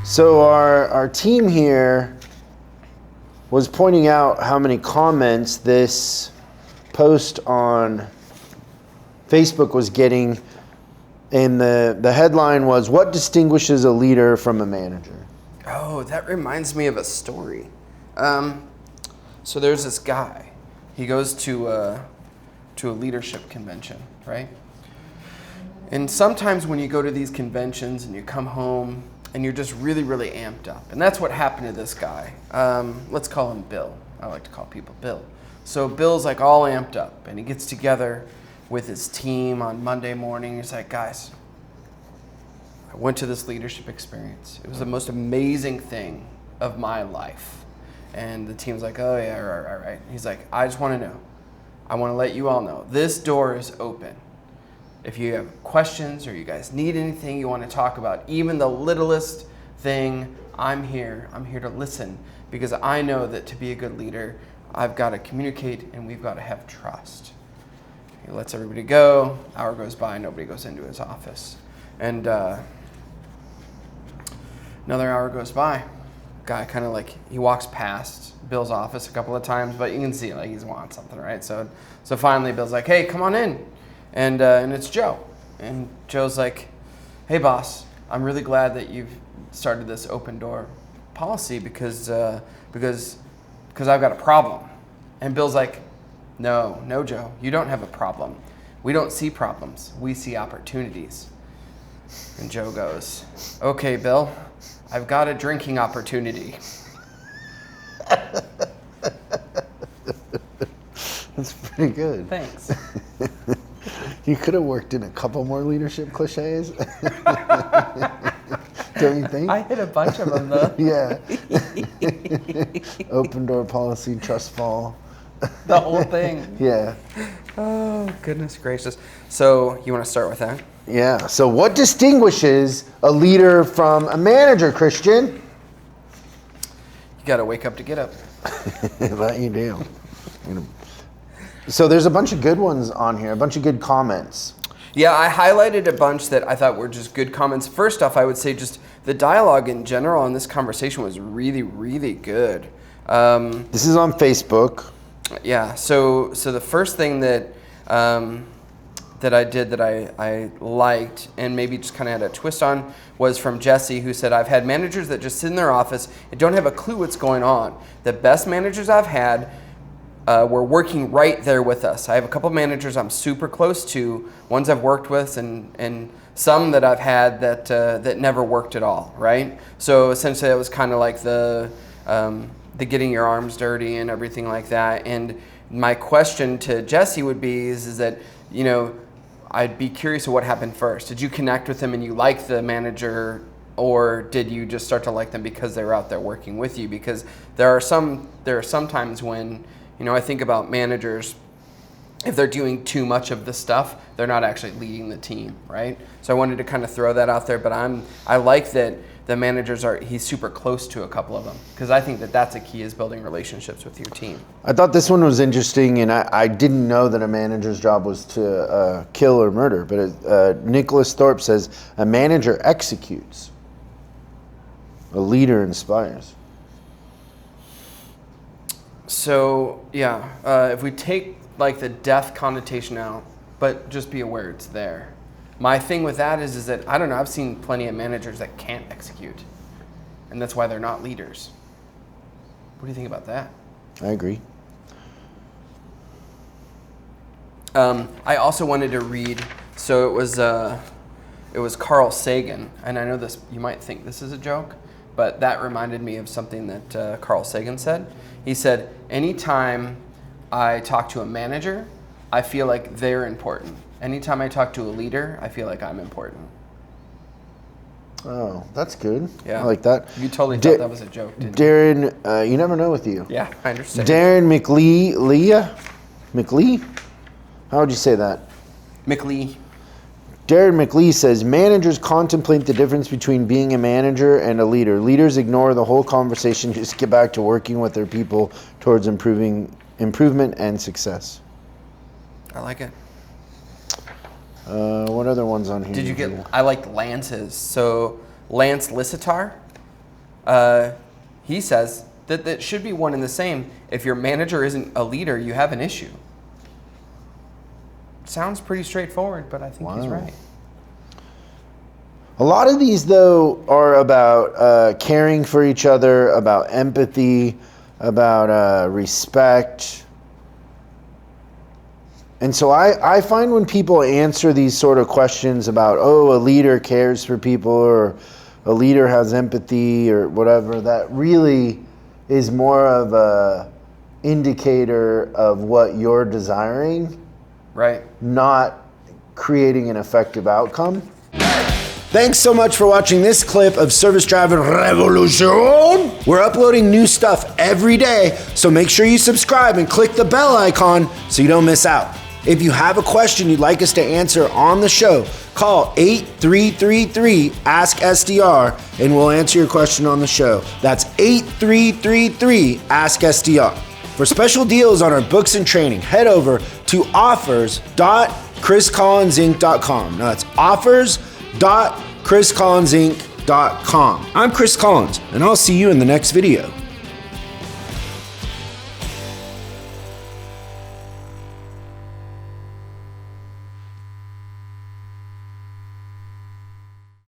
So our team here was pointing out how many comments this post on Facebook was getting, and the headline was, "What distinguishes a leader from a manager?" Oh, that reminds me of a story. So there's this guy. He goes to a leadership convention, right? And sometimes when you go to these conventions and you come home and you're just really, really amped up. And that's what happened to this guy. Let's call him Bill. I like to call people Bill. So Bill's like all amped up and he gets together with his team on Monday morning. He's like, guys, I went to this leadership experience. It was the most amazing thing of my life. And the team's like, oh yeah, right. He's like, I just want to know. I want to let you all know this door is open. If you have questions or you guys need anything you want to talk about, even the littlest thing, I'm here. I'm here to listen because I know that to be a good leader, I've got to communicate and we've got to have trust. He lets everybody go. Hour goes by, nobody goes into his office. And another hour goes by. Guy kind of like, he walks past Bill's office a couple of times, but you can see like he's wanting something, right? So finally Bill's like, hey, come on in. And it's Joe. And Joe's like, hey, boss, I'm really glad that you've started this open door policy because I've got a problem. And Bill's like, no, Joe, you don't have a problem. We don't see problems. We see opportunities. And Joe goes, okay, Bill, I've got a drinking opportunity. That's pretty good. Thanks. You could have worked in a couple more leadership cliches. Don't you think? I hit a bunch of them, though. Yeah. Open door policy, trust fall. The whole thing. Yeah. Oh, goodness gracious. So you want to start with that? Yeah. So what distinguishes a leader from a manager, Christian? You got to wake up to get up. That you do. So there's a bunch of good ones on here, a bunch of good comments. Yeah, I highlighted a bunch that I thought were just good comments. First off, I would say just the dialogue in general in this conversation was really, really good. This is on Facebook. Yeah, so the first thing that I did that I liked and maybe just kind of had a twist on was from Jesse, who said, I've had managers that just sit in their office and don't have a clue what's going on. The best managers I've had were working right there with us. I have a couple of managers I'm super close to, ones I've worked with and some that I've had that never worked at all, right? So essentially that was kind of like the getting your arms dirty and everything like that. And my question to Jesse would be is that, you know, I'd be curious of what happened first. Did you connect with them and you like the manager, or did you just start to like them because they were out there working with you? Because there are some times when, you know, I think about managers, if they're doing too much of the stuff, they're not actually leading the team, right? So I wanted to kind of throw that out there, but I like that the managers he's super close to a couple of them, because I think that's a key, is building relationships with your team. I thought this one was interesting, and I didn't know that a manager's job was to kill or murder, but Nicholas Thorpe says, a manager executes, a leader inspires. So, yeah, if we take like the death connotation out, but just be aware it's there. My thing with that is that, I don't know, I've seen plenty of managers that can't execute, and that's why they're not leaders. What do you think about that? I agree. I also wanted to read, so it was Carl Sagan, and I know this, you might think this is a joke, but that reminded me of something that Carl Sagan said. He said, anytime I talk to a manager, I feel like they're important. Anytime I talk to a leader, I feel like I'm important. Oh, that's good. Yeah. I like that. You totally thought that was a joke, didn't you? Darren, you never know with you. Yeah, I understand. Darren McLee? How would you say that? McLee. Darren McLee says, managers contemplate the difference between being a manager and a leader. Leaders ignore the whole conversation, just get back to working with their people towards improvement and success. I like it. What other ones on here? Did you get, I liked Lance's. So Lance Lissitar, he says that that should be one and the same. If your manager isn't a leader, you have an issue. Sounds pretty straightforward, but I think he's right. A lot of these, though, are about caring for each other, about empathy, about respect. And so I find when people answer these sort of questions about, oh, a leader cares for people or a leader has empathy or whatever, that really is more of a indicator of what you're desiring, Right. not creating an effective outcome. Thanks so much for watching this clip of Service Driving Revolution. We're uploading new stuff every day, so make sure you subscribe and click the bell icon so you don't miss out. If you have a question you'd like us to answer on the show, call 8333-ASK-SDR and we'll answer your question on the show. That's 8333-ASK-SDR. For special deals on our books and training, head over to offers.chriscollinsinc.com. Now that's offers.chriscollinsinc.com. I'm Chris Collins, and I'll see you in the next video.